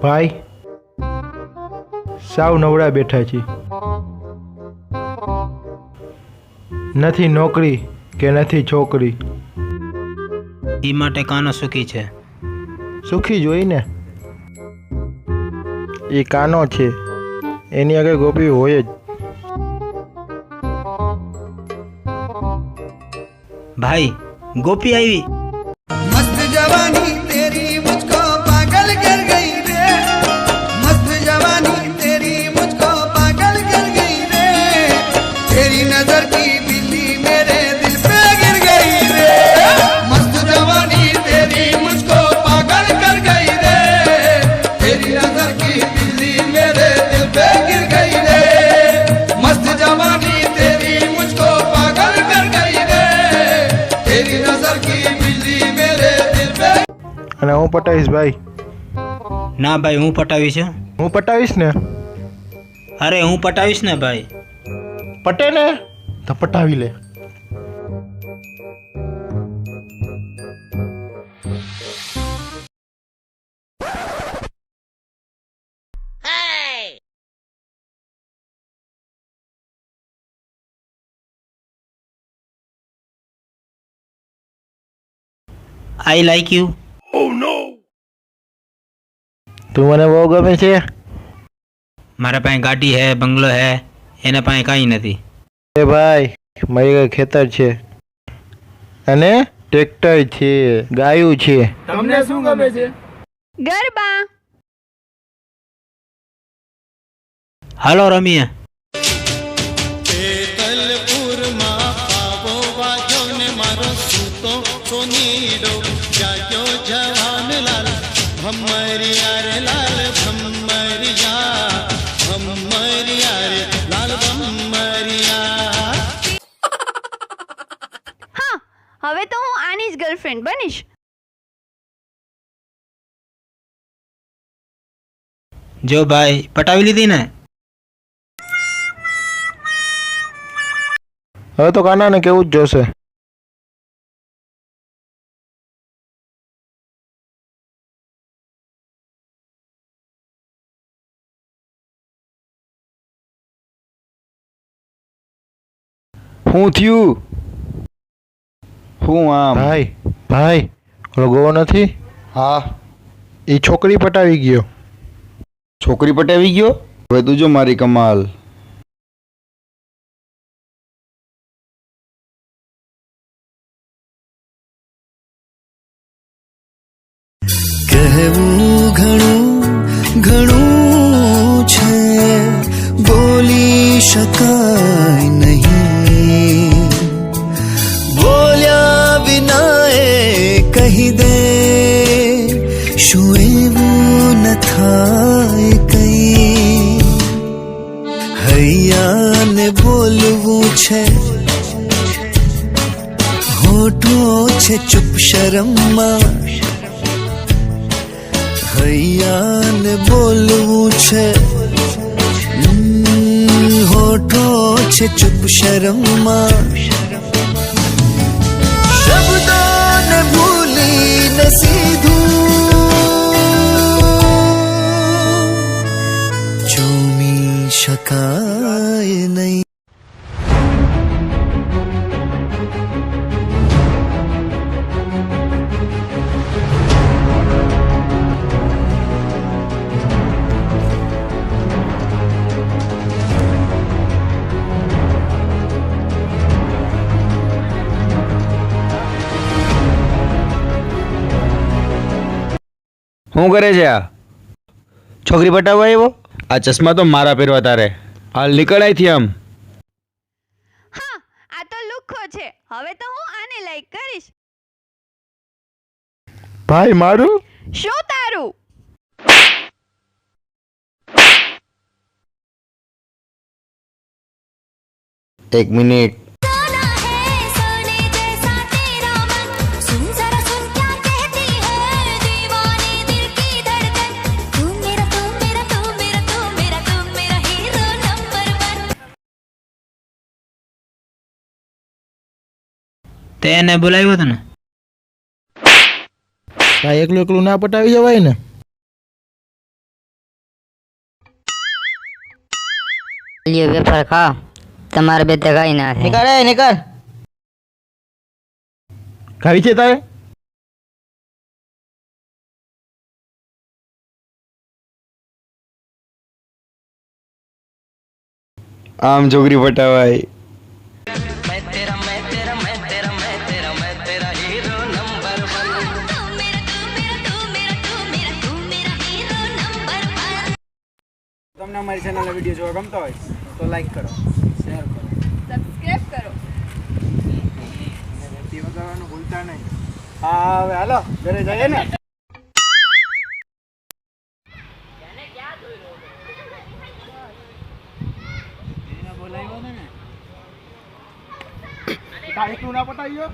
ભાઈ સાવ નવડા બેઠા છીએ, નથી નોકરી કે નથી છોકરી. એ માટે કાનો સુખી છે. સુખી જોઈ ને, એ કાનો છે, એની આગળ ગોપી હોય જ. ભાઈ ગોપી આવી. मस्त जवानी तेरी मुझको पागल कर गई रे, मस्त जवानी तेरी मुझको पागल कर गई रे, तेरी नजर की बिल्ली मेरे दिल पे गिर गई रे, मस्त जवानी तेरी मुझको पागल कर गई रे, तेरी नजर की बिल्ली मेरे दिल पे गिर गई रे, मस्त जवानी तेरी मुझको पागल कर गई रे, तेरी नजर की बिल्ली मेरे दिल पे. અને હું પટાવીશ ભાઈ. ના ભાઈ હું પટાવીશ. હું પટાવીશ ને. અરે હું પટાવીશ ને ભાઈ. પટે ને તો પટાવી લે. I like you. તું મને બહુ ગમે છે. મારા પાસે ગાડી હે, બંગલો હે, એના પાસે કાંઈ નથી. એ ભાઈ મારી ઘરે ખેતર છે અને ટ્રેક્ટર છે, ગાયું છે. તમને શું ગમે છે? ગરબા. હાલો રમીએ. હા, હવે તો હું આની જ ગર્લફ્રેન્ડ બનીશ. જો ભાઈ પટાવી લીધી ને. હવે તો કાનાને કેવું જ જોશે. શું થયું? શું આમ? ભાઈ ભાઈ ઓલો ગોવો નથી, હા, એ છોકરી પટાવી ગયો. છોકરી પટાવી ગયો? હવે તું જો મારી કમાલ. કહેવું ઘણું ઘણું છે, બોલી શકાય નહીં, બોલ્યા વિના એ કહી દે, શું એવું ન થાય કઈ, હૈયાને બોલવું છે, હોઠો છે ચૂપ શરમમાં, હૈયાને બોલવું છે, હોઠો છે ચૂપ શરમમાં, શબ્દોને ભૂલીને સીધું ચૂમી શકાય નહીં. શું કરે છે આ? છોકરી પટાવવા આવ્યો? આ ચશ્મા તો મારા પહેરવા તારે. હાલ નીકળ અહીંથી આમ. હા, આ તો લુખ્ખો છે. હવે તો હું આને લાઈક કરીશ. ભાઈ મારું શું તારું? એક મિનિટ. તે એને બોલાવ્યો હતો ને. ભાઈ એકલું એકલું ના પટાવી જવાય ને. લ્યો વેફર ખાઓ તમારે બે તો કઈ ના થાય નીકળ નીકળ ખાવી છે તારે? આમ છોકરી પટાવાય. તમને અમારી ચેનલનો વિડીયો જોવા ગમતો હોય તો લાઈક કરો, શેર કરો, સબસ્ક્રાઇબ કરો. ઘંટી વગાડવાનું ભૂલતા નહીં. હા હવે હાલો ઘરે જઈએ ને. એને બોલાવ્યો ને તારીખનું ના પતાવ્યો.